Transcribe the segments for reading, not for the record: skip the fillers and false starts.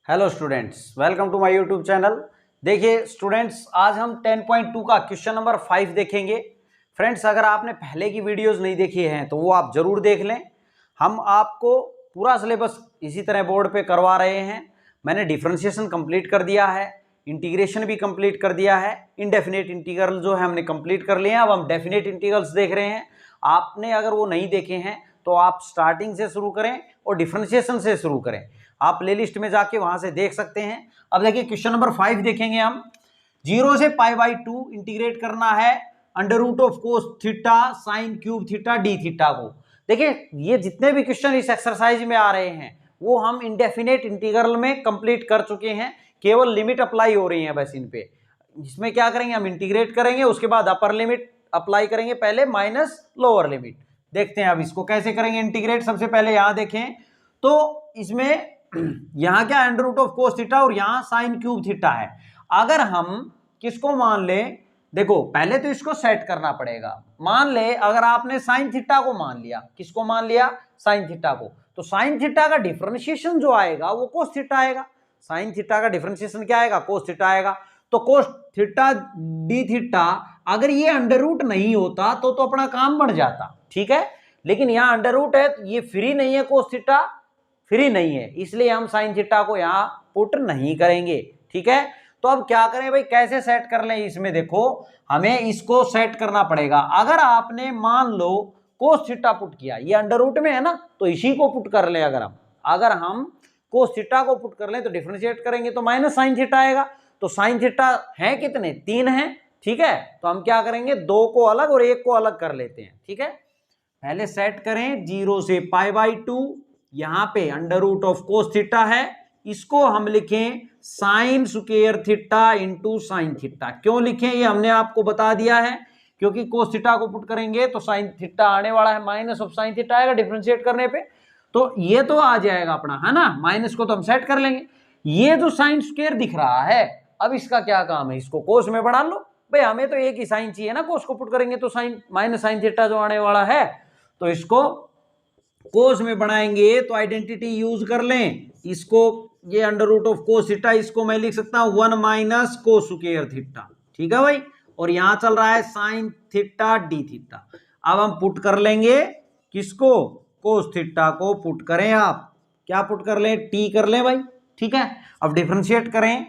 Hello students, welcome to my YouTube channel. देखिए students, आज हम 10.2 का क्वेश्चन नंबर 5 देखेंगे। फ्रेंड्स, अगर आपने पहले की वीडियोस नहीं देखी हैं तो वो आप जरूर देख लें। हम आपको पूरा सिलेबस इसी तरह बोर्ड पे करवा रहे हैं। मैंने डिफरेंशिएशन कंप्लीट कर दिया है, इंटीग्रेशन भी कंप्लीट कर दिया है, इनडेफिनेट इंटीग्रल जो है हमने कंप्लीट कर लिए हैं। अब हम डेफिनेट इंटीग्रल्स देख रहे हैं। आपने अगर वो नहीं देखे हैं तो आप स्टार्टिंग से शुरू करें और डिफरेंशिएशन से शुरू करें। आप प्लेलिस्ट में जाके वहां से देख सकते हैं। अब देखिए क्वेश्चन नंबर 5 देखेंगे हम। 0 से π/2 इंटीग्रेट करना है under root of cos theta sine cube theta D theta को। देखिए ये जितने भी क्वेश्चन इस एक्सरसाइज में आ रहे हैं वो हम इंडेफिनेट इंटीग्रल में कंप्लीट कर चुके हैं, केवल लिमिट अप्लाई हो रही है बस इन पे। इसमें क्या करेंगे, हम इंटीग्रेट करेंगे, उसके बाद अपर लिमिट अप्लाई करेंगे, पहले माइनस लोअर लिमिट। देखते हैं अब इसको कैसे करेंगे इंटीग्रेट। सबसे पहले यहां देखें तो इसमें यहां क्या under root of cos theta और यहां साइन क्यूब थीटा है। अगर हम किसको मान ले, देखो पहले तो इसको सेट करना पड़ेगा। मान ले अगर आपने साइन थीटा को मान लिया, किसको मान लिया, साइन थीटा को, तो साइन थीटा का डिफरेंशिएशन जो आएगा वो कोस थीटा आएगा। साइन थीटा का डिफरेंशिएशन क्या आएगा, कोस थीटा आएगा। तो कोस थीटा डी थीटा, अगर ये अंडर रूट नहीं होता तो अपना काम बढ़ जाता, ठीक है। लेकिन यहां अंडर रूट है, ये फ्री नहीं है, कोस थीटा फ्री नहीं है, इसलिए हम साइन थीटा को यहां पुट नहीं करेंगे, ठीक है। तो अब क्या करें भाई, कैसे सेट कर लें। इसमें देखो हमें इसको सेट करना पड़ेगा। अगर आपने मान लो कोस थीटा पुट किया, ये अंडर रूट में है ना, तो इसी को पुट कर ले। अगर हम कोस थीटा को पुट कर लें तो डिफरेंशिएट करेंगे तो माइनस साइन थीटा आएगा। तो साइन थीटा है कितने, 3 है, ठीक है। तो हम क्या करेंगे, 2 को अलग और 1 को अलग कर लेते हैं, ठीक है। पहले सेट करें 0 से π/2, यहां पे under root of cos theta है, इसको हम लिखें sine square theta into sine theta. क्यों लिखें ये हमने आपको बता दिया है, क्योंकि कोस थीटा को पुट करेंगे तो साइन थीटा आने वाला है, माइनस ऑफ साइन थीटा आएगा डिफरेंशिएट करने पे। तो ये तो आ जाएगा अपना, है ना, माइनस को तो हम सेट कर लेंगे। ये जो साइन स्क्वायर दिख रहा है, अब इसका क्या काम है, इसको कोस में बढ़ा लो भाई, हमें तो एक ही साइन चाहिए ना। कोस को पुट करेंगे तो साइन माइनस साइन थीटा जो आने वाला है, तो इसको कोस में बनाएंगे तो आइडेंटिटी यूज कर लें। इसको ये under root of cos theta, इसको मैं लिख सकता हूं 1 माइनस कोस स्क्वायर थीटा, ठीक है भाई। और यहां चल रहा है साइन थीटा डी थीटा। अब हम पुट कर लेंगे किसको, कोस थीटा को पुट करें। आप क्या पुट कर लें, टी कर लें भाई, ठीक है। अब डिफरेंशिएट करें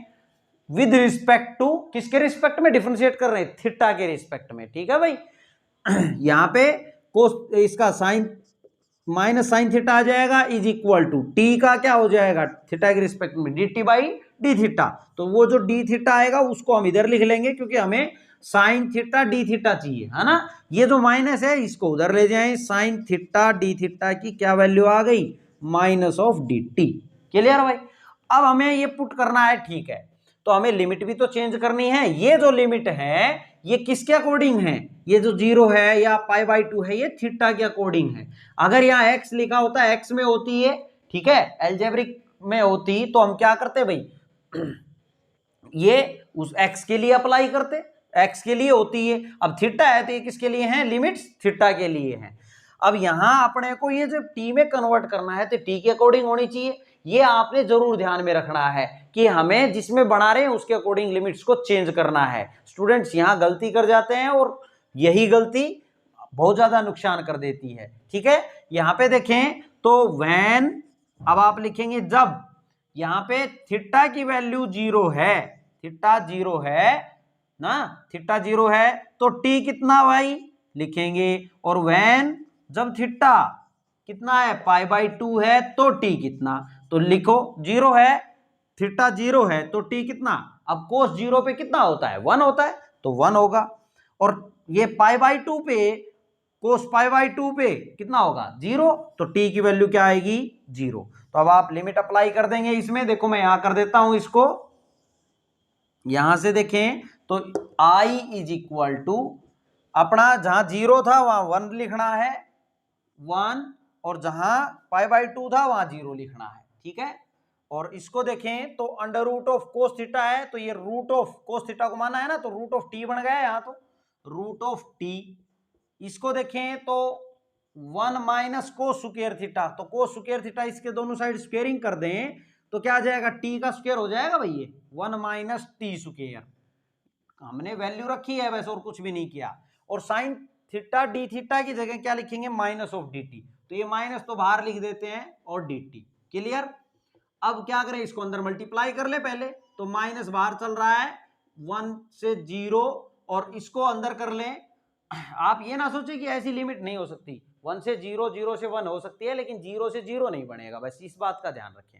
विद रिस्पेक्ट टू, किसके रिस्पेक्ट में डिफरेंशिएट कर रहे हैं, थीटा के रिस्पेक्ट में, ठीक है भाई। यहां पे कोस इसका साइन माइनस साइन थीटा आ जाएगा इज इक्वल टू टी का क्या हो जाएगा, थीटा के रिस्पेक्ट में d t by d theta. तो वो जो डी थीटा आएगा उसको हम इधर लिख लेंगे, क्योंकि हमें साइन थीटा डी थीटा चाहिए, है ना। ये जो माइनस है इसको उधर ले जाएं, साइन थीटा डी थीटा की क्या वैल्यू आ गई, minus of D T. Clear भाई। अब हमें ये पुट करना है, ठीक है। तो हमें लिमिट भी तो चेंज करनी है। ये जो लिमिट है ये किसके अकॉर्डिंग है, ये जो 0 है या π/2 है, ये थीटा के अकॉर्डिंग है। अगर यहाँ x लिखा होता है, x में होती है, ठीक है, एल्जेब्रिक में होती, तो हम क्या करते भाई, ये उस x के लिए अप्लाई करते, x के लिए होती है। अब थीटा है तो ये किसके लिए है, लिमिट्स थीटा के लिए है। अब यहां अपने को ये जब टी में कन्वर्ट करना है तो टी के अकॉर्डिंग होनी चाहिए। ये आपने जरूर ध्यान में रखना है कि हमें जिसमें बना रहे हैं उसके अकॉर्डिंग लिमिट्स को चेंज करना है। स्टूडेंट्स यहां गलती कर जाते हैं और यही गलती बहुत ज्यादा नुकसान कर देती है, ठीक है। यहां पे देखें तो व्हेन, अब आप लिखेंगे जब यहां पे थीटा की वैल्यू 0 है, थीटा 0 है ना, थीटा 0 है तो टी कितना भाई लिखेंगे। और व्हेन जब थीटा कितना है, π/2 है तो टी कितना, तो लिखो 0 है, थीटा 0 है तो टी कितना। अब कोस 0 पे कितना होता है, 1 होता है, तो 1 होगा। और ये π/2 पे, कोस π/2 पे कितना होगा, 0, तो टी की वैल्यू क्या आएगी, 0। तो अब आप लिमिट अप्लाई कर देंगे इसमें। देखो मैं यहां कर देता हूं इसको, यहां से देखें तो i इज इक्वल टू, अपना जहां 0 था वहां 1 लिखना है, 1, और जहां π/2 था वहां 0 लिखना है, ठीक है। और इसको देखें तो under root of cos theta है, तो ये रूट ऑफ कोस थीटा को माना है ना, तो रूट ऑफ टी बन गया यहां, तो रूट ऑफ टी। इसको देखें तो 1 माइनस कोस स्क्वायर थीटा, तो कोस स्क्वायर थीटा इसके दोनों साइड स्क्वेयरिंग कर दें तो क्या आ जाएगा, टी का स्क्वायर हो जाएगा भाई ये 1 माइनस टी स्क्वायर। हमने वैल्यू रखी है वैसे और कुछ भी नहीं किया। और साइन थीटा डी थीटा की जगह क्या लिखेंगे, माइनस ऑफ डी टी, तो ये माइनस तो बाहर लिख देते हैं और डी टी। क्लियर। अब क्या करें, इसको अंदर मल्टीप्लाई कर ले पहले, तो माइनस बाहर चल रहा है 1 से 0 और इसको अंदर कर लें। आप ये ना सोचिए कि ऐसी लिमिट नहीं हो सकती, 1 से 0, 0 से 1 हो सकती है, लेकिन 0 से 0 नहीं बनेगा, बस इस बात का ध्यान रखें।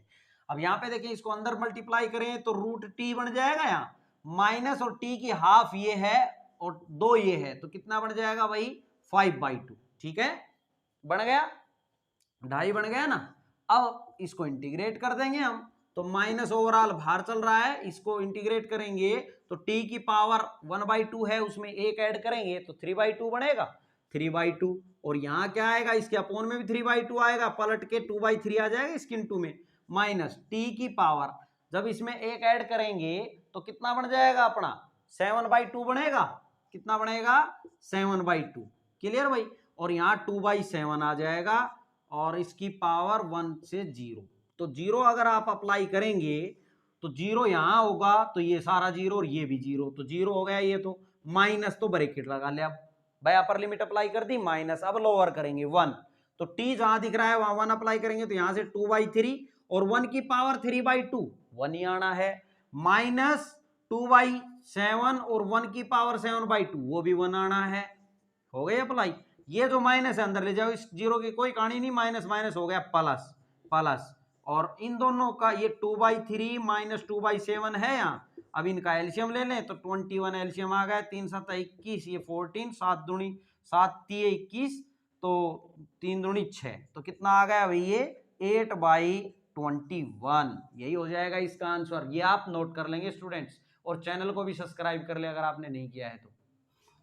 अब यहाँ पे देखिए, इसको अंदर मल्टीप्लाई करें तो रूट टी बन जाएगा, यहाँ माइनस और टी की हाफ ये है और 2 ये है, तो कितना बन जाएगा भाई 5/2। ठीक है, बन गया, 2.5 बन गया ना। अब इसको इंटीग्रेट कर देंगे हम, तो माइनस ओवरऑल बाहर चल रहा है, इसको इंटीग्रेट करेंगे तो t की पावर 1/2 है, उसमें 1 ऐड करेंगे तो 3/2 बनेगा, 3/2। और यहाँ क्या आएगा, इसके अपोन में भी 3/2 आएगा, पलट के 2/3 आ जाएगा इसके इनटू में, माइनस t की पावर, जब इसमें 1 ऐड करेंगे तो कितना बन जाएगा अपना 7/2 बनेगा। कितना बनेगा 7/2। क्लियर भाई। और यहाँ 2/7 आ जाएगा और इसकी पावर 1 से 0, तो 0 अगर आप अप्लाई करेंगे तो 0 यहाँ होगा, तो ये सारा 0 और ये भी 0, तो 0 हो गया ये, तो माइनस तो ब्रैकेट लगा लिया भाई, अपर लिमिट अप्लाई कर दी माइनस। अब लोअर करेंगे 1, तो t जहां दिख रहा है वहां 1 अप्लाई करेंगे, तो यहां से 2/3 और 1 की पावर 3/2 1 ही आना है, माइनस 2/7 और 1 की पावर 7/2 वो भी 1 आना है। हो गई अप्लाई। ये जो माइनस है अंदर ले जाओ, इस 0 की कोई कहानी नहीं, माइनस माइनस हो गया प्लस प्लस, और इन दोनों का ये 2/3 माइनस 2/7 है यहाँ। अब इनका एलसीएम ले लें तो 21 एलसीएम आ गया, 3 7 21, ये 14, 7 दूनी 7 3 21, तो 3 दूनी 6, तो कितना आ गया भाई ये 8/21। यही हो जाएगा इसका आंसर। ये आप नोट कर लेंगे स्टूडेंट्स, और चैनल को भी सब्सक्राइब कर ले अगर आपने नहीं किया है तो।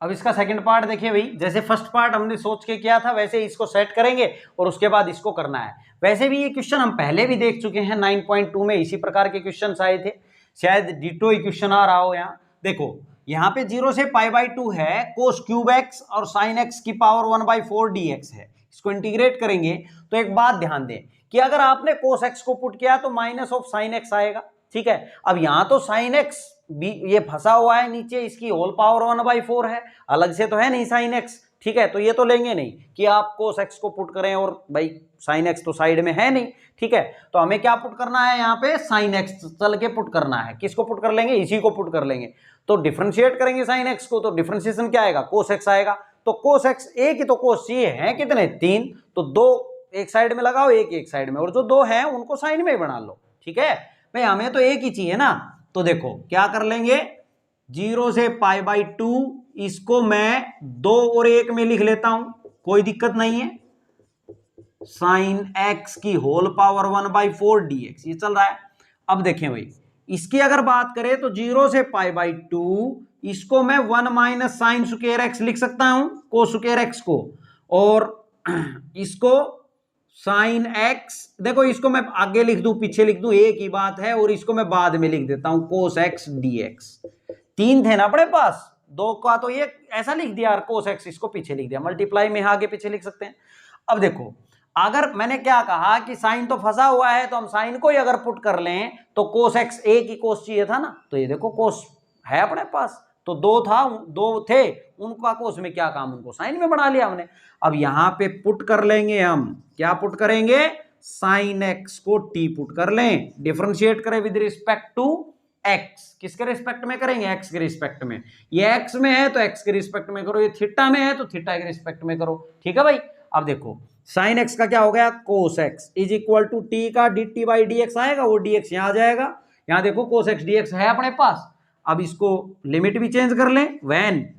अब इसका सेकंड पार्ट देखिए भाई, जैसे फर्स्ट पार्ट हमने सोच के किया था वैसे इसको सेट करेंगे और उसके बाद इसको करना है। वैसे भी ये क्वेश्चन हम पहले भी देख चुके हैं, 9.2 में इसी प्रकार के क्वेश्चन आए थे, शायद डिटो ही क्वेश्चन आ रहा हो। यहाँ देखो, यहाँ पे 0 से π/2 है, कोस क्यूब एक्स और साइन एक्स की पावर 1/4 dx है। इसको इंटीग्रेट करेंगे तो एक बात ध्यान दें कि अगर आपने कोस एक्स को पुट किया तो माइनस ऑफ साइन एक्स आएगा। ठीक है, अब यहाँ तो साइन एक्स ये फंसा हुआ है नीचे, इसकी होल पावर 1/4 है, अलग से तो है नहीं साइन एक्स। ठीक है, तो ये तो लेंगे नहीं कि आप कोस एक्स को पुट करें और भाई साइन एक्स तो साइड में है नहीं। ठीक है, तो हमें क्या पुट करना है, यहाँ पे साइन एक्स चल के पुट करना है। किसको पुट कर लेंगे, इसी को पुट कर लेंगे। तो डिफरेंशिएट करेंगे साइन एक्स को, तो डिफरेंशिएशन क्या आएगा, कोस एक्स आएगा। तो कोस एक्स एक ही, तो कोस ये है कितने 3, तो 2 एक साइड में लगाओ, एक साइड में, और जो 2 हैं उनको साइन में बना लो। ठीक है भाई, हमें तो एक ही चाहिए ना। तो देखो क्या कर लेंगे, 0 से π/2, इसको मैं 2 और 1 में लिख लेता हूं, कोई दिक्कत नहीं है। साइन एक्स की होल पावर 1/4 dx ये चल रहा है। अब देखें भाई, इसकी अगर बात करें तो 0 से π/2, इसको मैं 1 माइनस साइन स्क्वायर एक्स लिख सकता हूं, कोस स्क्वायर एक्स को, और इसको साइन एक्स, देखो इसको मैं आगे लिख दूं पीछे लिख दूं एक ही बात है, और इसको मैं बाद में लिख देता हूं कोस एक्स dx। 3 थे ना अपने पास, 2 का तो ये ऐसा लिख दिया, कोस एक्स इसको पीछे लिख दिया, मल्टीप्लाई में आगे पीछे लिख सकते हैं। अब देखो, अगर मैंने क्या कहा कि साइन तो फंसा हुआ है, तो हम साइन को ही अगर पुट कर लें तो कोस एक्स एक ही कोस चाहिए था ना, तो ये देखो कोस है अपने पास, तो 2 थे, उनका कोस में क्या काम, उनको साइन में बना लिया हमने। अब यहां पे पुट कर लेंगे हम, क्या पुट करेंगे, साइन एक्स को टी पुट कर लें, डिफरेंशिएट करें विद रिस्पेक्ट टू एक्स। किसके रिस्पेक्ट में करेंगे, एक्स के रिस्पेक्ट में। ये एक्स में है तो एक्स के रिस्पेक्ट में करो, ये थीटा में है तो थीटा के रिस्पेक्ट में करो। ठीक है भाई। अब देखो साइन एक्स का क्या हो गया, cos X is equal to T का dt/dx आएगा, वो dx यहां आ जाएगा। यहां देखो कोस एक्स dx है अपने पास। अब इसको लिमिट भी चेंज कर लें, व्हेन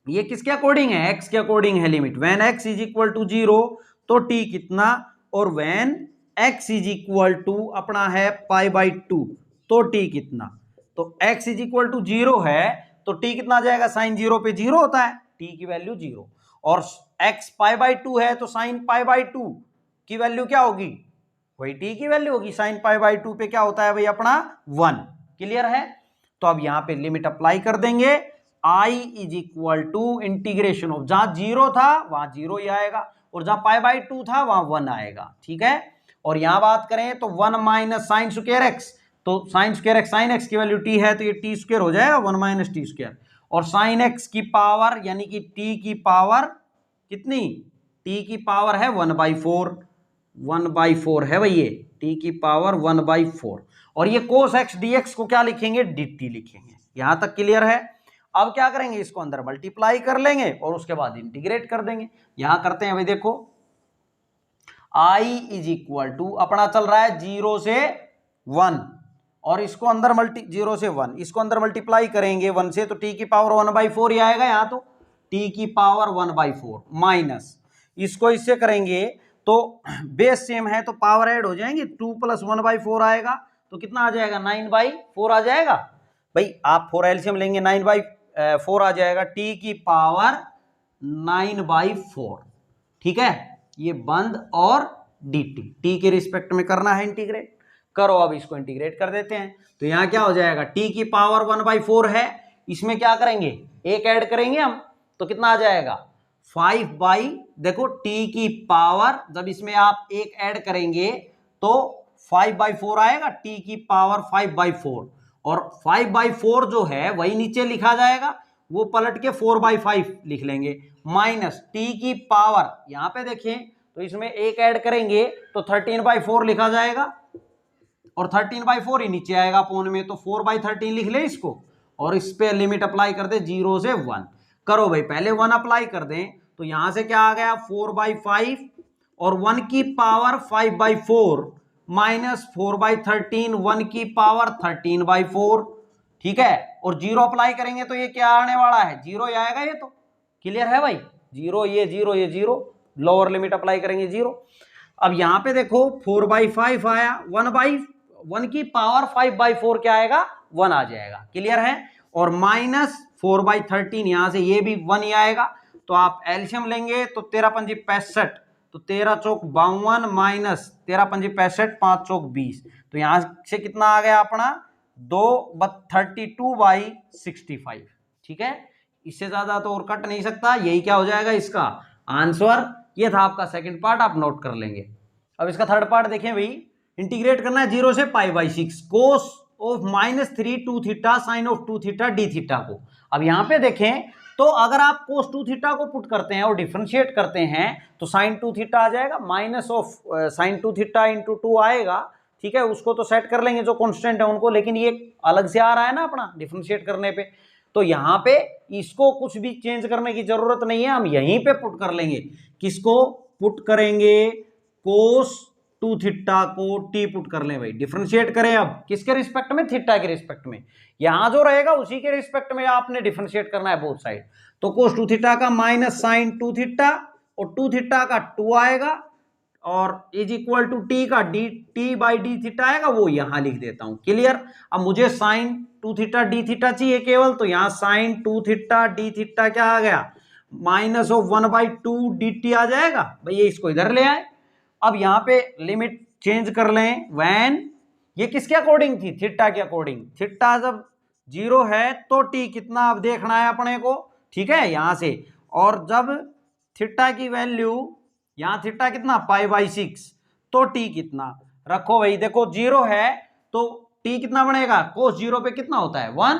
ये किसके अकॉर्डिंग है, एक्स के अकॉर्डिंग है limit, when X is equal to 0 तो टी कितना, और when X is equal to अपना है π/2 तो टी कितना। तो x इज इक्वल टू 0 है तो t कितना आ जाएगा, साइन 0 पे 0 होता है, t की वैल्यू 0, और x π/2 है तो साइन π/2 की वैल्यू क्या होगी, वही t की वैल्यू होगी। साइन π/2 पे क्या होता है भाई अपना 1। क्लियर है। तो अब यहां पे लिमिट अप्लाई कर देंगे, i is equal to integration of, जहां 0 था वहां 0 ही आएगा, और जहां π/2 था वहां 1 आएगा। ठीक है, और यहां बात करें तो 1 माइनस साइन स्क्वायर एक्स, तो sine square x, sine x की वैल्यू टी है तो ये टी स्क्वायर हो जाएगा 1 माइनस टी स्क्वायर, और साइन एक्स की पावर यानी कि टी की पावर कितनी, टी की पावर है 1/4, 1/4 है भाई, ये टी की पावर 1/4, और ये कोस एक्स डी एक्स को क्या लिखेंगे, डी टी लिखेंगे। यहां तक क्लियर है। अब क्या करेंगे, इसको अंदर मल्टीप्लाई कर लेंगे और उसके बाद इंटीग्रेट कर देंगे। यहां करते हैं भाई, देखो आई इज इक्वल टू अपना चल रहा है 0 से 1, और इसको अंदर 0 से 1 इसको अंदर मल्टीप्लाई करेंगे 1 से, तो टी की पावर 1/4 ही आएगा यहाँ, तो टी की पावर 1/4 माइनस इसको इससे करेंगे तो बेस सेम है तो पावर ऐड हो जाएंगे, 2 + 1/4 आएगा तो कितना आ जाएगा, 9/4 आ जाएगा भाई। आप 4 एलसीएम लेंगे 9/4 आ जाएगा, टी की पावर 9/4, ठीक है। ये बंद और dt, टी के रिस्पेक्ट में करना है इंटीग्रेट, करो। अब इसको इंटीग्रेट कर देते हैं तो यहां क्या हो जाएगा, टी की पावर 1/4 है, इसमें क्या करेंगे, एक ऐड करेंगे हम तो कितना आ जाएगा 5 देखो टी की पावर, जब इसमें आप एक ऐड करेंगे तो 5/4 आएगा, टी की पावर 5/4, और 5/4 जो है वही नीचे लिखा जाएगा, वो पलट के 4/5 लिख लेंगे, माइनस टी की पावर, यहां पे देखें तो इसमें एक ऐड करेंगे तो 13/4 लिखा जाएगा, और 13/4 ही नीचे आएगा अपोन में, तो 4/13 लिख ले इसको, और इस पे लिमिट अप्लाई कर दे 0 से 1, करो भाई, पहले 1 अप्लाई कर दें तो यहां से क्या आ गया 4/5, और 1 की पावर 5/4 माइनस 4/13, 1 की पावर 13/4, ठीक है, और 0 अप्लाई करेंगे तो ये क्या आने वाला है, 0 ही आएगा, ये तो क्लियर है भाई, 0 ये 0 ये 0, लोअर लिमिट अप्लाई करेंगे 0। अब यहां पे देखो 4/5 आया, 1 की पावर 5/4 क्या आएगा, 1 आ जाएगा, क्लियर है, और माइनस 4/13 यहां से ये भी 1 ही आएगा, तो आप एलसीएम लेंगे तो 13 × 5 = 65, तो 13 × 4 = 52 माइनस 13 × 5 = 65, 5 × 4 = 20, तो यहां से कितना आ गया अपना 32/65, ठीक है। इससे ज्यादा तो और कट नहीं सकता, यही क्या हो जाएगा इसका आंसर। ये था आपका सेकंड पार्ट, आप नोट कर लेंगे। अब इसका थर्ड पार्ट देखें भाई, इंटीग्रेट करना है 0 से π/6 cos of -3 2 theta sine of 2 theta D theta को। अब यहां पे देखें तो अगर आप कोस 2 थीटा को पुट करते हैं और डिफरेंशिएट करते हैं तो साइन 2 थीटा आ जाएगा, minus of sine 2 theta into 2 आएगा, ठीक है, उसको तो सेट कर लेंगे जो कॉन्स्टेंट है उनको, लेकिन ये अलग से आ रहा है ना अपना डिफरेंशिएट करने पे, तो यहाँ पे इसको कुछ भी चेंज करने की जरूरत नहीं है, हम यहीं पे पुट कर लेंगे। किसको पुट करेंगे, कोस 2 थीटा को टी पुट कर लें भाई, डिफरेंशिएट करें अब किसके रिस्पेक्ट में, थीटा के रिस्पेक्ट में, यहां जो रहेगा उसी के रिस्पेक्ट में आपने डिफरेंशिएट करना है बोथ साइड। तो कोस 2 थीटा का माइनस साइन 2 थीटा और 2 थीटा का 2 आएगा, और इज इक्वल टू टी का डी टी/डी थीटा आएगा, वो यहां लिख देता हूं, क्लियर। अब मुझे साइन 2 थीटा डी थीटा चाहिए केवल, तो यहां साइन 2 थीटा डी थीटा क्या आ गया, माइनस ऑफ 1/2 dt आ जाएगा भाई, ये इसको इधर ले आए। अब यहां पे लिमिट चेंज कर लें, व्हेन ये किसके अकॉर्डिंग थी, थीटा के अकॉर्डिंग, थीटा जब 0 है तो टी कितना अब देखना है अपने को, ठीक है, यहां से, और जब थीटा की वैल्यू यहां थीटा कितना π/6 तो टी कितना रखो भाई, देखो 0 है तो टी कितना बनेगा, कोस 0 पे कितना होता है 1,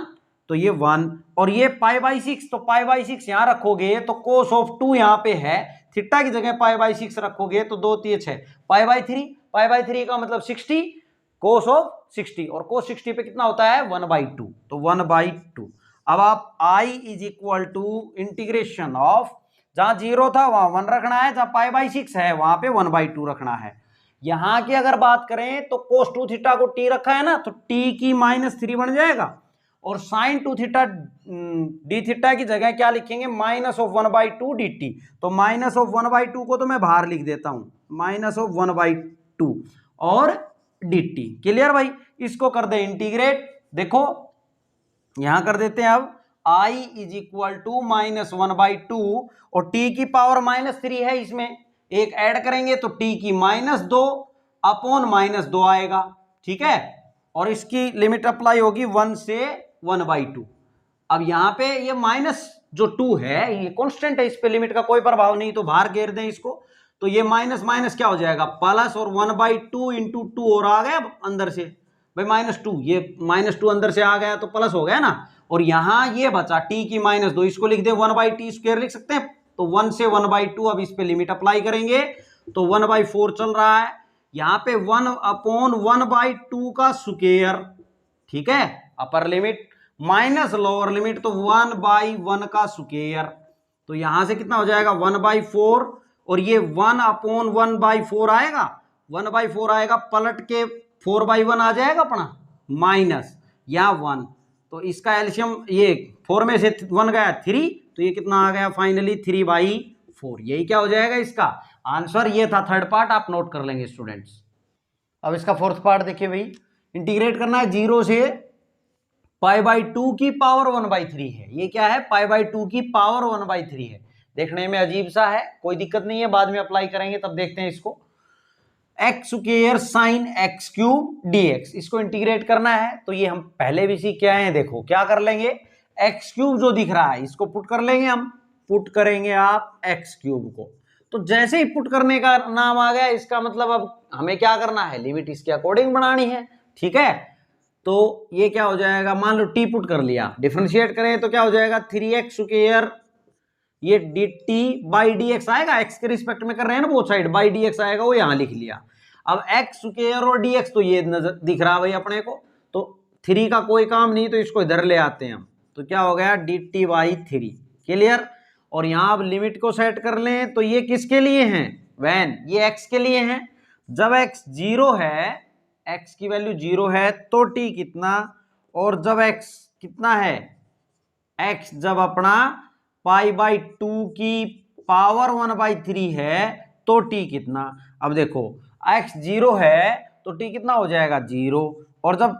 तो ये 1, और ये π/6 तो π/6 यहां रखोगे तो कोस ऑफ 2 यहां पे है, थीटा की जगह π/6 रखोगे तो 2 3 6 π/3 का मतलब 60, कोस ऑफ 60, और कोस 60 पे कितना होता है 1/2, तो 1/2। अब आप i is equal to integration of, जहां 0 था वहां 1 रखना है, जहां π/6 है वहां पे 1/2 रखना है। यहां की अगर बात करें तो कोस 2 थीटा को t रखा है ना, तो t की -3 बन जाएगा, और साइन 2 थीटा डी थीटा की जगह क्या लिखेंगे, माइनस ऑफ 1/2 dt, तो माइनस ऑफ 1/2 को तो मैं बाहर लिख देता हूं, माइनस ऑफ 1/2 और dt, क्लियर भाई। इसको कर दे इंटीग्रेट, देखो यहां कर देते हैं अब i इज इक्वल टू -1/2, और t की पावर -3 है, इसमें एक ऐड करेंगे तो t की -2 अपॉन -2 आएगा, ठीक है, और इसकी लिमिट अप्लाई होगी 1 से 1/2। अब यहां पे ये माइनस जो 2 है ये कांस्टेंट है, इस पे लिमिट का कोई प्रभाव नहीं, तो बाहर घेर दें इसको, तो ये माइनस माइनस क्या हो जाएगा प्लस, और 1/2 इंटू 2 और आ गया अंदर से भाई -2, ये -2 अंदर से आ गया तो प्लस हो गया ना। और यहां ये बचा t की -2, इसको लिख दे 1/t² लिख सकते हैं। तो 1 से 1/2, अब इस पे लिमिट अप्लाई करेंगे तो 1/4 चल रहा है। यहां पे 1/1/2 का स्क्वायर, ठीक है, upper limit minus lower limit तो 1/1 का स्क्वायर। तो यहां से कितना हो जाएगा 1/4, और ये 1/1/4 आएगा, 1/4 आएगा, पलट के 4/1 आ जाएगा अपना माइनस या 1। तो इसका एल्शियम ये 4 में से 1 गया 3, तो ये कितना आ गया फाइनली 3/4। यही क्या हो जाएगा इसका आंसर। ये था थर्ड पार्ट, आप नोट कर लेंगे स्टूडेंट्स। अब इसका फोर्थ पार्ट देखिए भाई, इंटीग्रेट करना है 0 से π/2 की पावर 1/3 है। ये क्या है π/2 की पावर 1/3 है। देखने में अजीब सा है, कोई दिक्कत नहीं है, बाद में अप्लाई करेंगे तब देखते हैं इसको। x² sin x³ dx, इसको इंटीग्रेट करना है तो ये हम पहले भी सीख के आए हैं। देखो क्या कर लेंगे, x³ जो दिख रहा है इसको पुट कर लेंगे, हम पुट करेंगे आप x³ को। तो जैसे ही पुट करने का नाम आ गया, इसका मतलब अब हमें क्या करना है, लिमिट इसके अकॉर्डिंग बनानी है, ठीक है। तो ये क्या हो जाएगा, मान लो t पुट कर लिया, डिफरेंशिएट करें तो क्या हो जाएगा 3x², ये dt/dx आएगा, x के रिस्पेक्ट में कर रहे हैं ना बोथ साइड, /dx आएगा, वो यहां लिख लिया। अब x² और dx तो ये नजर दिख रहा भाई अपने को, तो 3 का कोई काम नहीं, तो इसको इधर ले आते हैं हम। तो क्या हो गया dt/3, क्लियर। और यहां अब लिमिट को सेट कर लें, तो ये किसके लिए हैं, वैन ये x के लिए हैं। जब x 0 है, x की वैल्यू 0 है तो t कितना, और जब x कितना है, x जब अपना π/2 की पावर 1/3 है तो t कितना। अब देखो x 0 है तो t कितना हो जाएगा 0, और जब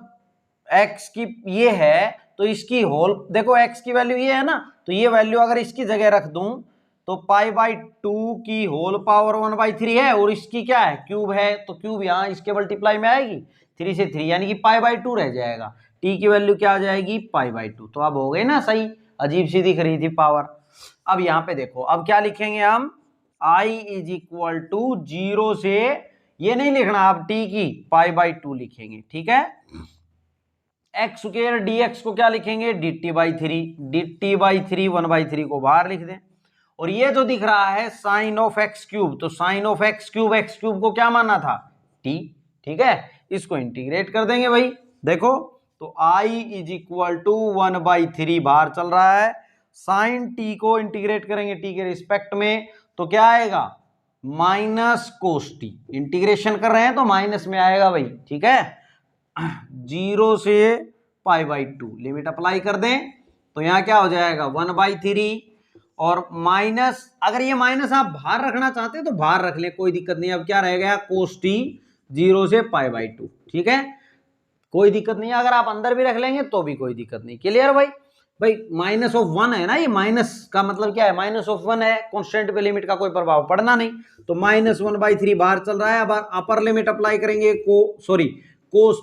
x की ये है तो इसकी होल, देखो x की वैल्यू ये है ना, तो ये वैल्यू अगर इसकी जगह रख दूं तो π/2 की होल पावर 1/3 है, और इसकी क्या है क्यूब है, तो क्यूब यहां इसके मल्टीप्लाई में आएगी 3 से 3, यानी कि π/2 रह जाएगा। t की वैल्यू क्या आ जाएगी π/2। तो अब हो गई ना सही, अजीब सी दिख रही थी पावर। अब यहां पे देखो, अब क्या लिखेंगे हम, i = 0 से, ये नहीं लिखना आप t की π/2 लिखेंगे, ठीक है। x² dx को क्या लिखेंगे dt/3, dt/3 1/3 को बाहर लिख दें। और ये जो दिख रहा है sin of x³, तो sin of x³ को क्या माना था t, ठीक है। इसको इंटीग्रेट कर देंगे भाई, देखो तो i = 1/3 बाहर चल रहा है, साइन t को इंटीग्रेट करेंगे t के रिस्पेक्ट में, तो क्या आएगा -cos t, इंटीग्रेशन कर रहे हैं तो माइनस में आएगा भाई, ठीक है। 0 से π/2 लिमिट अप्लाई कर दें तो यहां क्या हो जाएगा 1/3, और माइनस, अगर ये माइनस आप बाहर रखना चाहते हैं तो बाहर रख ले, कोई दिक्कत नहीं। अब क्या रह गया cos t 0 से π/2, ठीक है, कोई दिक्कत नहीं है। अगर आप अंदर भी रख लेंगे तो भी कोई दिक्कत नहीं, क्लियर भाई। -1 है ना, ये माइनस का मतलब क्या है, -1 है, कांस्टेंट पे लिमिट का कोई प्रभाव पड़ना नहीं, तो -1/3 बाहर चल रहा है। अब अपर लिमिट अप्लाई करेंगे cos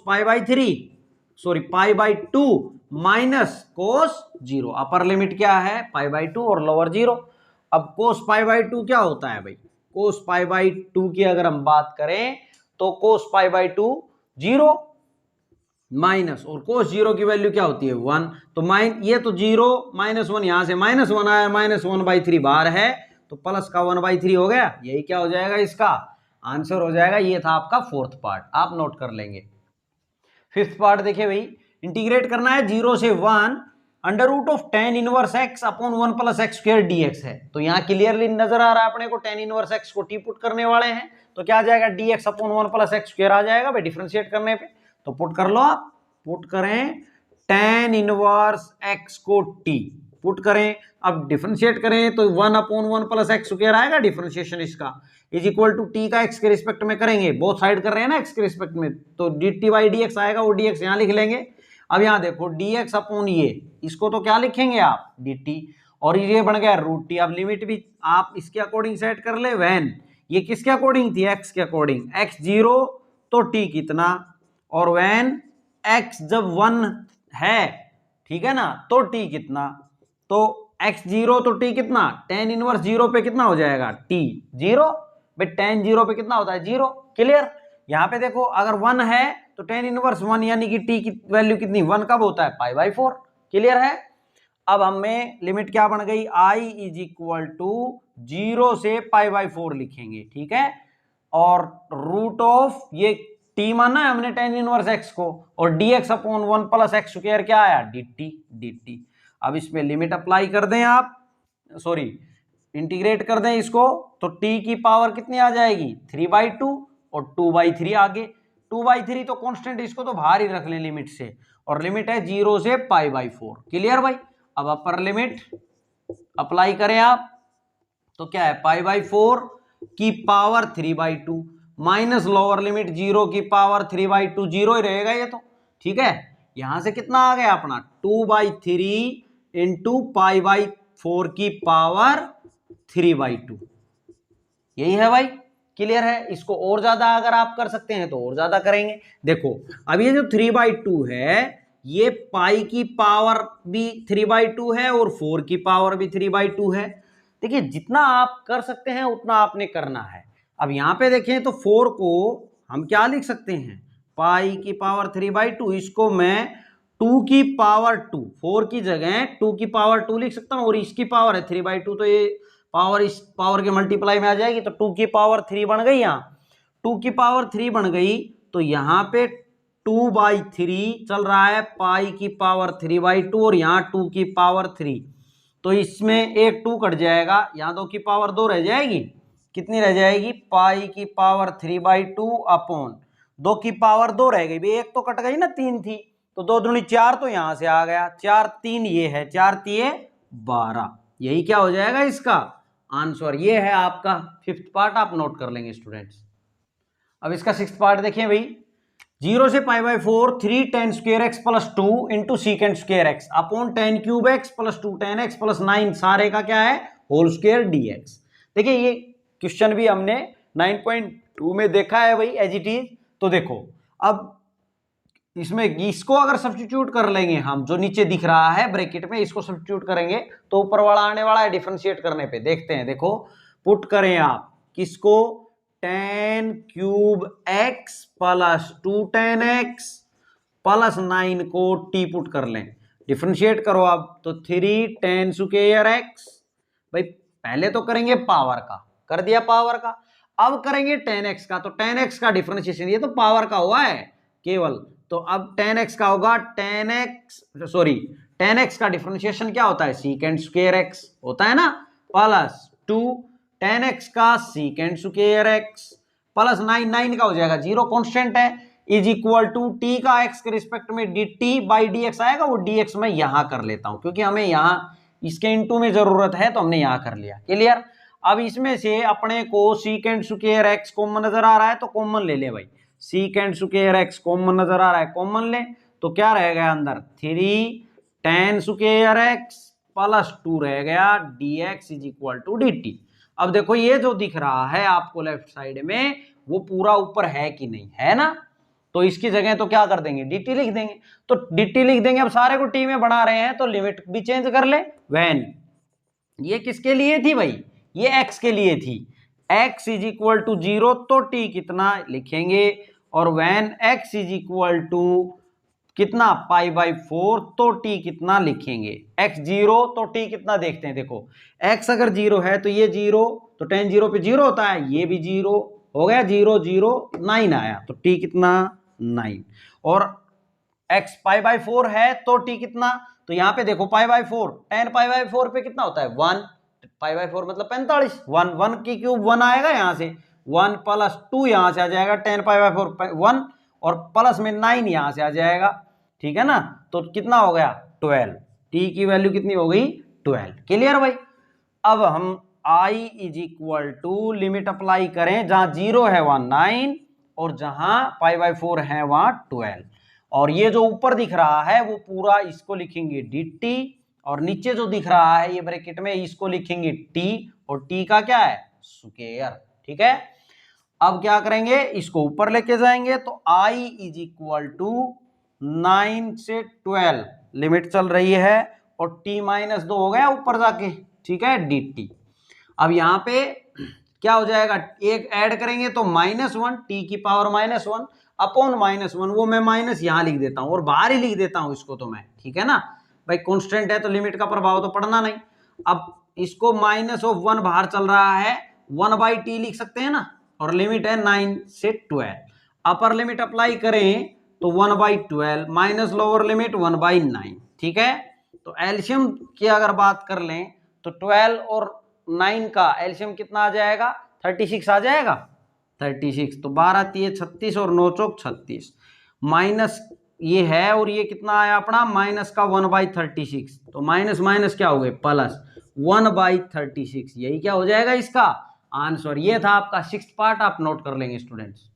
π/2 minus cos 0, upper limit क्या है π/2 और लोअर 0। अब cos π/2 क्या होता है भाई, cos π/2 की अगर हम बात करें तो cos π/2 0 माइनस, और cos 0 की वैल्यू क्या होती है 1, तो ये तो 0 -1, यहां से -1 आया, -1/3 बाहर है, तो प्लस का 1/3 हो गया। यही क्या हो जाएगा इसका आंसर हो जाएगा। ये था आपका फोर्थ पार्ट, आप नोट कर लेंगे। फिफ्थ पार्ट देखिए भाई, इंटीग्रेट करना है 0 से 1 √tan 1x upon 1 + x² dx है। तो यहाँ क्लियरली नजर आ रहा है अपने को, tan 1x को t पुट करने वाले हैं, तो क्या आ जाएगा dx अपॉन 1 + x² आ जाएगा भाई डिफरेंशिएट करने पे। तो पुट कर लो आप, पुट करें tan 1x को t पुट करें, अब डिफरेंशिएट करें तो 1/1 + x² आएगा, डिफरेंशिएशन इसका = t का x के रिस्पेक्ट में करेंगे, बोथ साइड कर रहे हैं ना x के रिस्पेक्ट में, तो dt/dx आएगा, वो dx यहां लिख लेंगे। अब यहां देखो dx अपॉन ये, इसको तो क्या लिखेंगे आप dt, और ये बन गया √t। अब लिमिट भी आप इसके अकॉर्डिंग सेट कर ले, वैन ये किसके अकॉर्डिंग थी x के अकॉर्डिंग, x 0 तो t कितना, और वैन x जब 1 है, ठीक है ना, तो t कितना, तो x 0 तो t कितना, tan 1 0 पे कितना हो जाएगा t 0, भाई tan 0 पे कितना होता है 0। क्लियर। यहाँ पे देखो अगर 1 है तो tan इनवर्स 1 यानी कि t की वैल्यू कितनी 1 कब होता है π/4। क्लियर है। अब हमें लिमिट क्या बन गई I इज इक्वल टू 0 से π/4 लिखेंगे। ठीक है। और रूट ऑफ ये t माना है हमने tan इनवर्स x को, और dx upon 1 plus x square क्या आया dt। अब इसमें लिमिट अप्लाई कर दें आप, सॉरी इंटीग्रेट कर दें इसको, तो t की पावर कितनी आ जाएगी 3/2 और 2/3 आगे 2/3 तो कांस्टेंट, इसको तो बाहर ही रख लें लिमिट से, और लिमिट है 0 से π/4। क्लियर भाई। अब अपर लिमिट अप्लाई करें आप, तो क्या है π/4 की पावर 3/2 माइनस लोअर लिमिट 0 की पावर 3/2, 0 ही रहेगा ये तो। ठीक है। यहां से कितना आ गया अपना 2/3 इंटू π/4 की पावर 3/2, यही है भाई। क्लियर है। इसको और ज्यादा अगर आप कर सकते हैं तो और ज्यादा करेंगे। देखो अब ये जो 3/2 है ये पाई की पावर भी 3/2 है और 4 की पावर भी 3/2 है। देखिए जितना आप कर सकते हैं उतना आपने करना है। अब यहां पे देखें तो 4 को हम क्या लिख सकते हैं पाई की पावर 3/2, इसको मैं 2 की पावर 2, 4 की जगह 2 की पावर 2 लिख सकता हूं, और इसकी पावर है 3/2 तो ये पावर इस पावर के मल्टीप्लाई में आ जाएगी, तो 2 की पावर 3 बन गई। यहाँ 2 की पावर 3 बन गई तो यहाँ पे 2/3 चल रहा है पाई की पावर 3/2, और यहाँ 2 की पावर 3, तो इसमें एक 2 कट जाएगा, यहाँ 2 की पावर 2 रह जाएगी। कितनी रह जाएगी पाई की पावर 3/2 अपॉन 2 की पावर 2 रह गई भाई, एक तो कट गई ना 3 थी, तो 2 दूनी 4 तो यहां से आ गया, 4 3 ये है, 4 3 12, यही क्या हो जाएगा इसका आंसर। ये है आपका 5th पार्ट, आप नोट कर लेंगे स्टूडेंट्स। अब इसका 6th पार्ट देखें भाई, 0 से π/4 3 tan square x plus 2 into secant square x upon tan cube x plus 2 tan x plus 9 सारे का क्या है होल स्क्वायर dx। देखिए ये क्वेश्चन भी हमने 9.2 में देखा है भाई एज इट इज। तो देखो अब इसमें इसको अगर सब्स्टिट्यूट कर लेंगे हम, जो नीचे दिख रहा है ब्रैकेट में, इसको सब्स्टिट्यूट करेंगे तो ऊपर वाला आने वाला है डिफरेंशिएट करने पे। देखते हैं, देखो पुट करें आप किसको tan cube x plus 2 tan x plus 9 को t पुट कर लें, डिफरेंशिएट करो अब, तो 3 tan स्क्वायर x, भाई पहले तो करेंगे पावर का, कर दिया पावर का, अब करेंगे tan x का, तो tan x का डिफरेंशिएशन, ये तो पावर का हुआ है केवल, तो अब tan x का होगा tan x का डिफरेंशिएशन क्या होता है सीकेंड स्क्वायर x होता है ना, प्लस 2 tan x का सीकेंड स्क्वायर x प्लस 9 का हो जाएगा 0 कांस्टेंट है, इज इक्वल टू t का x के रिस्पेक्ट में dt बाई dx आएगा, वो dx मैं यहां कर लेता हूं क्योंकि हमें यहां इसके इनटू में जरूरत है तो हमने यहां कर लिया। क्लियर। अब इसमें से अपने को सीकेंड स्क्वायर x कॉमन नजर आ रहा है तो कॉमन ले ले भाई, सीकेंड स्क्वायर x कॉमन नजर आ रहा है कॉमन ले, तो क्या रह गया अंदर 3 tan स्क्वायर x प्लस 2 रह गया dx is equal to dt। अब देखो ये जो दिख रहा है आपको लेफ्ट साइड में वो पूरा ऊपर है कि नहीं है ना, तो इसकी जगह तो क्या कर देंगे dt लिख देंगे, तो dt लिख देंगे। अब सारे को t में बना रहे हैं तो लिमिट भी चेंज कर ले, व्हेन ये किसके लिए थी भाई ये x के लिए थी, x इज इक्वल टू 0 तो t कितना लिखेंगे, और when x is equal to कितना π/4 तो t कितना लिखेंगे, x 0 तो t कितना देखते हैं। देखो x अगर 0 है तो ये 0, तो tan 0 पे 0 होता है, ये भी 0 हो गया, 0 0 9 आया, तो t कितना 9, और x π/4 है तो t कितना, तो यहाँ पे देखो π/4 tan π/4 पे कितना होता है 1, π/4 मतलब 45, 1 1 की क्यूब 1 आएगा यहाँ से, 1 प्लस 2 यहाँ से आ जाएगा tan π/4 1, और प्लस में 9 यहाँ से आ जाएगा, ठीक है ना, तो कितना हो गया 12, t की वैल्यू कितनी हो गई 12। क्लियर भाई। अब हम i is equal to limit apply करें, जहां 0 है वहां 9 और जहां π/4 है वहां 12, और ये जो ऊपर दिख रहा है वो पूरा इसको लिखेंगे dt, और नीचे जो दिख रहा है ये ब्रैकेट में इसको लिखेंगे t, और t का क्या है स्क्वायर। ठीक है। अब क्या करेंगे इसको ऊपर लेके जाएंगे, तो i इज इक्वल टू 9 से 12 लिमिट चल रही है, और t -2 हो गया ऊपर जाके, ठीक है dt। अब यहाँ पे क्या हो जाएगा, एक ऐड करेंगे तो -1 टी की पावर -1 अपॉन -1, वो मैं माइनस यहाँ लिख देता हूँ और बाहर ही लिख देता हूँ इसको तो मैं, ठीक है ना भाई, कांस्टेंट है तो लिमिट का प्रभाव तो पड़ना नहीं। अब इसको -1 बाहर चल रहा है, 1/t लिख सकते हैं ना, और लिमिट है 9 से 12। अपर लिमिट अप्लाई करें तो 1/12 माइनस लोअर लिमिट 1/9, ठीक है। तो एल्शियम की अगर बात कर लें तो 12 और 9 का एल्शियम कितना आ जाएगा, 36 आ जाएगा, 36। तो 12 3 36 और 9 चौक 36, माइनस ये है और ये कितना आया अपना माइनस का 1/36, तो माइनस माइनस क्या हो गए प्लस 1/36, यही क्या हो जाएगा इसका आंसर। ये था आपका 6th पार्ट, आप नोट कर लेंगे स्टूडेंट्स।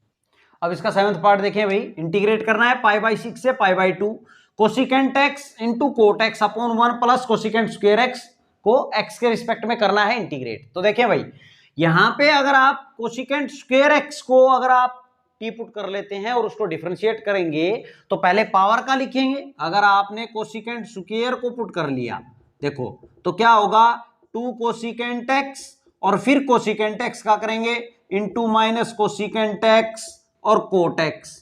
अब इसका 7th पार्ट देखें भाई, इंटीग्रेट करना है π/6 से π/2, cosecant x into cot x upon 1 plus cosecant square x को x के रिस्पेक्ट में करना है इंटीग्रेट। तो देखिए भाई यहां पे अगर आप कोसिकेंट स्क्वायर x को अगर आप टी पुट कर लेते हैं और उसको डिफरेंशिएट करेंगे तो पहले पावर का लिखेंगे। अगर आपने कोसिकेंट स्क्वायर को पुट कर लिया देखो तो क्या होगा 2 कोसिकेंट x और फिर कोसिकेंट x का करेंगे इंटू माइनस कोसिकेंट x और cot x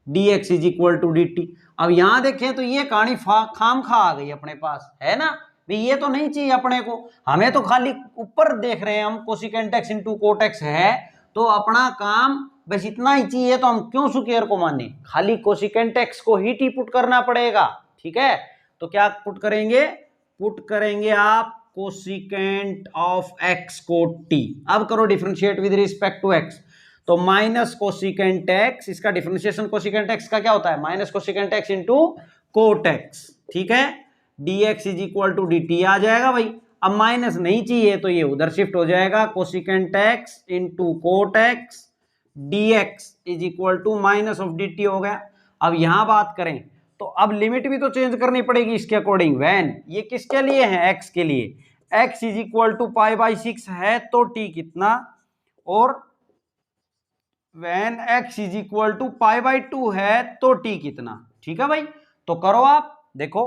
dx is equal to dt। अब यहां देखें तो ये कहानी खाम खा आ गई अपने पास, है ना भाई, ये तो नहीं चाहिए अपने को, हमें तो खाली ऊपर देख रहे हैं हम cosecant x into cot x है, तो अपना काम बस इतना ही चाहिए, तो हम क्यों स्क्वायर को माने, खाली कोसिकेंट x को ही टी पुट करना पड़ेगा, ठीक है। तो क्या पुट करेंगे आप कोसिकेंट ऑफ x को t। अब करो differentiate with respect to x, तो माइनस कोसिकेंट x, इसका डिफरेंशिएशन कोसिकेंट x का क्या होता है minus cosecant x into cot x, ठीक है, dx is equal to dt आ जाएगा भाई। अब माइनस नहीं चाहिए तो ये उधर शिफ्ट हो जाएगा, cosecant x into cot x dx is equal to minus of dt हो गया। अब यहां बात करें तो अब लिमिट भी तो चेंज करनी पड़ेगी इसके अकॉर्डिंग, व्हेन ये किसके लिए है x के लिए, x इज इक्वल टू π/6 है तो t कितना, और when x is equal to π/2 है तो t कितना, ठीक है भाई। तो करो आप देखो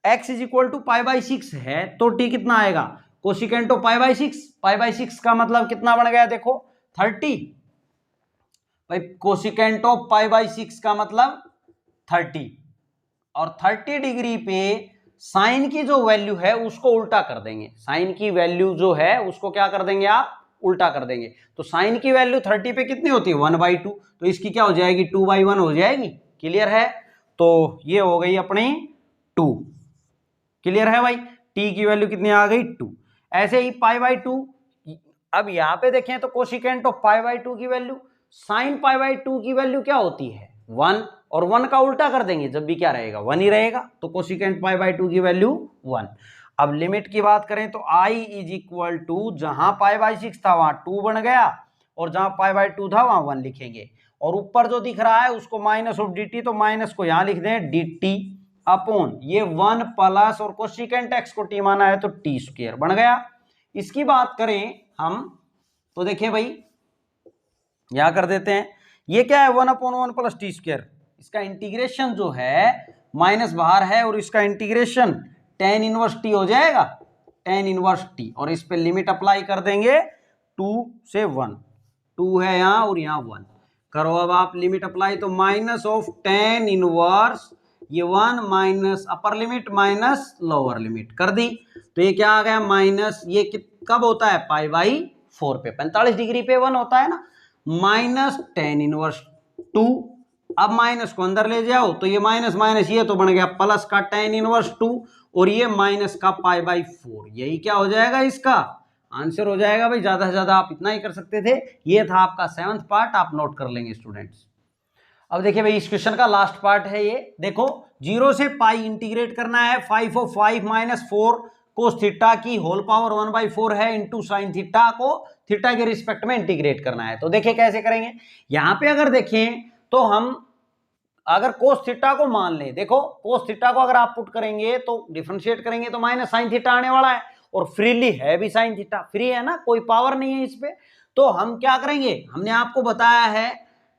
x इज इक्वल टू π/6 है तो t कितना आएगा, कोसिकेंट ऑफ π/6 का मतलब कितना बन गया देखो 30 भाई, कोसिकेंट ऑफ π/6 का मतलब 30, और 30 डिग्री पे साइन की जो वैल्यू है उसको उल्टा कर देंगे, साइन की वैल्यू जो है उसको क्या कर देंगे आप उल्टा कर देंगे। तो साइन की वैल्यू 30 पे कितनी होती है 1/2, तो इसकी क्या हो जाएगी 2/1 हो जाएगी, क्लियर है। तो ये हो गई अपनी 2, क्लियर है भाई, t की वैल्यू कितनी आ गई 2। ऐसे ही π/2, अब यहां पे देखें तो कोसिकेंट ऑफ π/2 की वैल्यू, साइन π/2 की वैल्यू क्या होती है 1, और 1 का उल्टा कर देंगे जब भी क्या रहेगा 1 ही रहेगा, तो कोसिकेंट π/2 की वैल्यू 1। अब लिमिट की बात करें तो i इज इक्वल टू जहां π/6 था वहां 2 बन गया, और जहां π/2 था वहां 1 लिखेंगे, और ऊपर जो दिख रहा है उसको माइनस ऑफ dt, तो माइनस को यहां लिख दें dt अपॉन ये 1 प्लस, और कोसिकेंट x को t माना है तो t स्क्वायर बन गया। इसकी बात करें हम तो देखिए भाई यहां कर देते हैं, ये क्या है 1/1 प्लस टी स्क्वायर, इसका इंटीग्रेशन जो है माइनस बाहर है और इसका इंटीग्रेशन tan इनवर्स t हो जाएगा, tan इनवर्स t, और इस पे लिमिट अप्लाई कर देंगे 2 से 1, 2 है यहाँ और यहाँ 1, करो अब आप लिमिट अप्लाई, तो माइनस ऑफ tan इनवर्स ये 1 minus upper limit minus lower limit कर दी, तो ये क्या आ गया माइनस, ये कब होता है π/4 पे 45 डिग्री पे 1 होता है ना, माइनस tan इनवर्स 2, अब माइनस को अंदर ले जाओ तो ये माइनस माइनस ये तो बन गया प्लस का tan इनवर्स 2, और ये माइनस का π/4, यही क्या हो जाएगा इसका आंसर हो जाएगा भाई। ज्यादा से ज्यादा आप इतना ही कर सकते थे। ये था आपका 7th पार्ट, आप नोट कर लेंगे स्टूडेंट्स। अब देखिए भाई इस क्वेश्चन का लास्ट पार्ट है ये, देखो 0 से पाई इंटीग्रेट करना है, 5 और 5 माइनस 4 कोस थीटा की होल पावर 1/4 है इंटू साइन थीटा को थीटा के रिस्पेक्ट में इंटीग्रेट करना है। तो देखिए कैसे करेंगे, यहां पे अगर देखें तो हम अगर कोस थीटा को मान लें, देखो कोस थीटा को अगर आप पुट करेंगे तो डिफरेंशिएट करेंगे तो माइनस साइन थीटा आने वाला है, और फ्रीली है भी साइन थीटा, फ्री है ना, कोई पावर नहीं है इस पे। तो हम क्या करेंगे, हमने आपको बताया है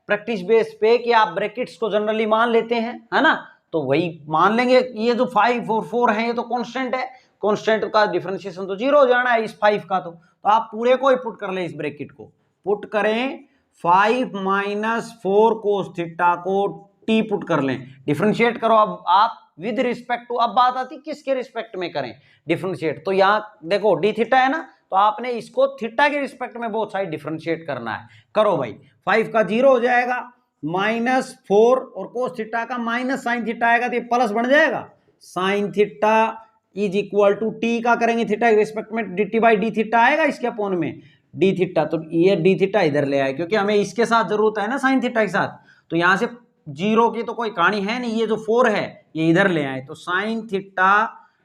प्रैक्टिस बेस पे कि आप ब्रैकेट्स को जनरली मान लेते हैं, है ना, तो वही मान लेंगे। ये जो 5 और 4 है ये तो कांस्टेंट है, कांस्टेंट का डिफरेंशिएशन तो 0 हो जाना है इस 5 का, तो तो आप पूरे को ही पुट कर लें, इस ब्रैकेट को पुट करें, 5 माइनस 4 कोस थीटा को टी पुट कर लें, डिफरेंशिएट करो अब आप विद रिस्पेक्ट टू। अब बात आती किसके रिस्पेक्ट में करें डिफरेंशिएट, तो यहां देखो डी थीटा है ना, तो आपने इसको थीटा के रिस्पेक्ट में बोथ साइड डिफरेंशिएट करना है। करो भाई, 5 का 0 हो जाएगा, -4 और कोस थीटा का माइनस साइन थीटा आएगा, तो ये प्लस बन जाएगा। Sine theta is equal to T का करेंगे थीटा के रिस्पेक्ट में, d t by d theta आएगा इसके अपोन में डी थीटा, तो ये डी थीटा इधर ले आए क्योंकि हमें इसके साथ जरूरत है ना साइन थीटा के साथ, तो यहां से 0 की तो कोई कहानी है नहीं, ये जो 4 है ये इधर ले आए, तो साइन थीटा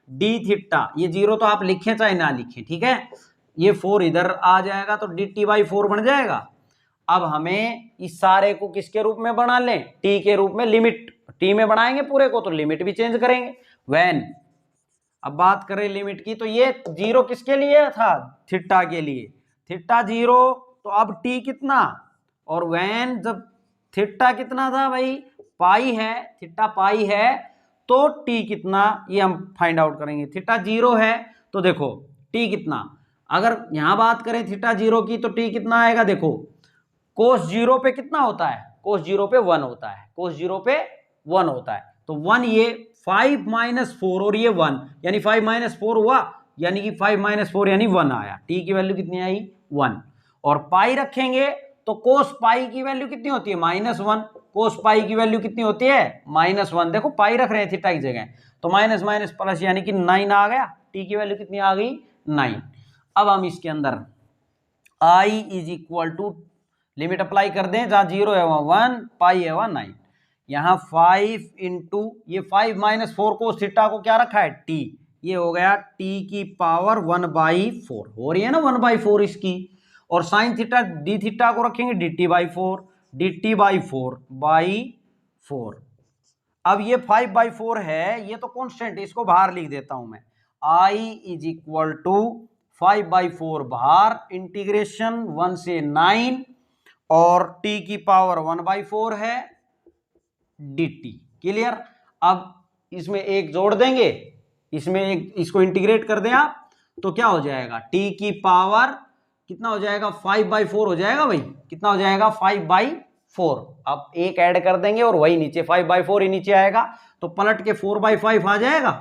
डी थीटा, ये 0 तो आप लिखें चाहे ना लिखें, ठीक है, ये 4 इधर आ जाएगा तो डी टी बाई 4 बन जाएगा। अब हमें इस सारे को किसके रूप में बना लें, टी के रूप में, लिमिट टी में बनाएंगे पूरे को तो लिमिट भी चेंज करेंगे। व्हेन, अब बात करें लिमिट की, तो ये 0 किसके लिए था, थीटा के लिए, थीटा 0, तो अब टी कितना, और व्हेन जब थीटा कितना था भाई, पाई है, थीटा पाई है, तो टी कितना ये हम फाइंड आउट करेंगे। थीटा 0 है तो देखो टी कितना, अगर यहां बात करें थीटा 0 की तो टी कितना आएगा, देखो कोस 0 पे कितना होता है, कोस 0 पे 1 होता है, कोस 0 पे 1 होता है, तो 1 ये 5 माइनस 4 और ये 1 यानी 5 माइनस 4 हुआ, यानी कि 5 माइनस 4 यानी 1 आया, टी की वैल्यू कितनी आई 1, और पाई रखेंगे तो कोस पाई की वैल्यू कितनी होती है -1, कोस पाई की वैल्यू कितनी होती है -1, देखो पाई रख रहे हैं थीटा की जगह, तो माइनस माइनस प्लस यानी कि 9 आ गया, टी की वैल्यू कितनी आ गई 9। अब हम इसके अंदर I is equal to limit apply कर दें, जहां 0 है वहां 1, पाई है वहां 9, यहां 5 इंटू ये 5 माइनस 4 कोस थीटा को क्या रखा है टी, ये हो गया टी की पावर 1/4 हो रही है ना 1/4 इसकी, और साइन थीटा डी थीटा को रखेंगे D t by 4, D t by 4/4। अब ये 5/4 है, ये तो कांस्टेंट, इसको बाहर लिख देता हूं मैं, आई इज इक्वल टू 5/4 बाहर, इंटीग्रेशन 1 से 9, और t की पावर 1/4 है dt, क्लियर। अब इसमें एक जोड़ देंगे, इसमें एक, इसको इंटीग्रेट कर दें आप, तो क्या हो जाएगा t की पावर कितना हो जाएगा 5/4 हो जाएगा भाई, कितना हो जाएगा 5/4, अब एक ऐड कर देंगे और वही नीचे 5/4 ही नीचे आएगा, तो पलट के 4/5 आ जाएगा,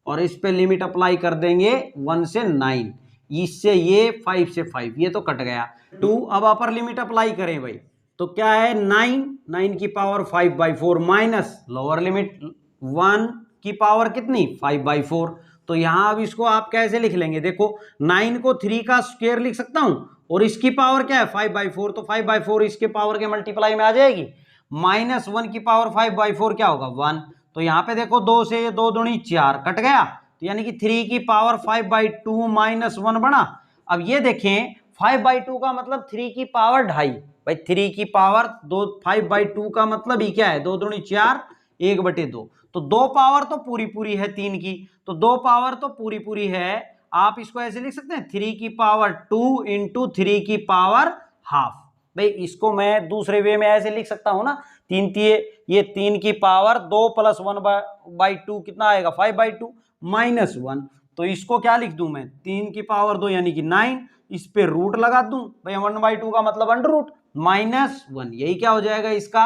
और इस पे लिमिट अप्लाई कर देंगे 1 से 9, इससे ये 5 से 5 ये तो कट गया 2, अब अपर लिमिट अप्लाई करें भाई, तो क्या है 9 की पावर 5/4 माइनस लोअर लिमिट 1 की पावर कितनी 5/4, तो यहां अब इसको आप कैसे लिख लेंगे, देखो 9 को 3 का स्क्वायर लिख सकता हूं, और इसकी पावर क्या है 5/4, तो 5/4 इसके पावर के मल्टीप्लाई में आ जाएगी, -1 की पावर 5/4 क्या होगा 1, तो यहां पे देखो 2 से 2 दूनी 4 कट गया, तो यानी कि 3 की पावर 5/2 -1 बना। अब ये देखें 5/2 का मतलब 3 की पावर 2.5, भाई 3 की पावर 5/2 का मतलब ही क्या है 2 दूनी 4 1/2, तो 2 पावर तो पूरी पूरी है 3 की, तो 2 पावर तो पूरी पूरी है, आप इसको ऐसे लिख सकते हैं 3 की पावर 2 इंटू 3 की पावर हाफ, भाई इसको मैं दूसरे वे में ऐसे लिख सकता हूं ना, 3 की पावर 2 + 1/2 कितना आएगा 5/2 -1, तो इसको क्या लिख दूं मैं 3 की पावर 2 यानी कि 9, इस पे रूट लगा दूं भाई, 1/2 का मतलब √, -1, यही क्या हो जाएगा इसका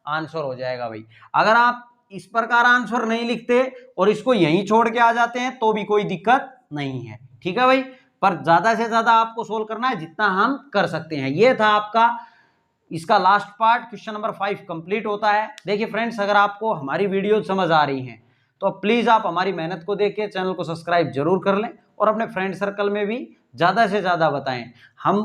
आंसर हो जाएगा भाई। अगर आप इस प्रकार आंसर नहीं लिखते और इसको यहीं छोड़ के आ जाते हैं तो भी कोई दिक्कत नहीं है, ठीक है भाई, पर ज्यादा से ज्यादा आपको सोल्व करना है जितना हम कर सकते हैं। ये था आपका इसका last part, question number 5 complete होता है। देखिए फ्रेंड्स, अगर आपको हमारी वीडियो समझ आ रही हैं तो प्लीज आप हमारी मेहनत को देख के चैनल को सब्सक्राइब जरूर कर लें, और अपने फ्रेंड सर्कल में भी ज्यादा से ज्यादा बताएं। हम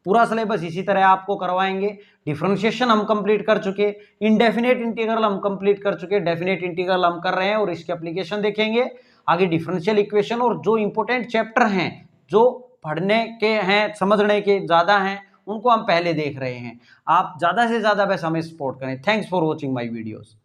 पूरा सिलेबस इसी तरह आपको करवाएंगे। डिफरेंशिएशन हम कंप्लीट कर चुके, इनडेफिनेट इंटीग्रल हम कंप्लीट कर चुके, डेफिनेट इंटीग्रल हम कर रहे हैं और इसके एप्लीकेशन देखेंगे आगे, डिफरेंशियल इक्वेशन, और जो इंपॉर्टेंट चैप्टर हैं जो पढ़ने के हैं समझने के ज़्यादा हैं उनको हम पहले देख रहे हैं। आप ज़्यादा से ज़्यादा बस हमें सपोर्ट करें। Thanks for watching my videos.